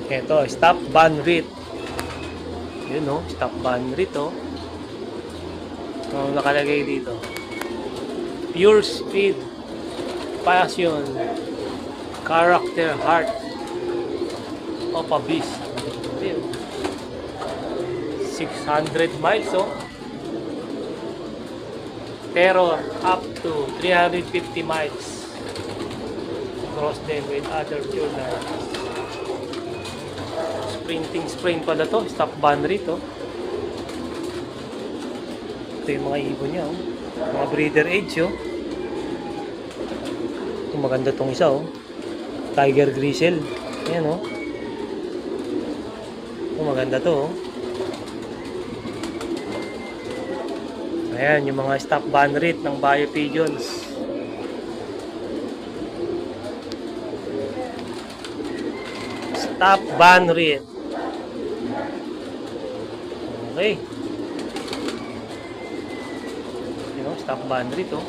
Ito, stop ban rate. Yun no, stop ban rate oh. Ano nakalagay dito? Pure speed, passion, character, heart of a beast. 600 miles oh. Terror up to 350 miles. Cross them with other children. Sprinting sprain pala to. Stop ban rate oh. Ito yung mga ibon niya oh. Mga breeder age oh. Ito maganda tong isa oh. Tiger Grizzle. Ayan oh. Ito maganda to oh. Ayan yung mga stop ban rate ng Bio Pigeons. Stop ban rate. Okay. Stop ban rate oh.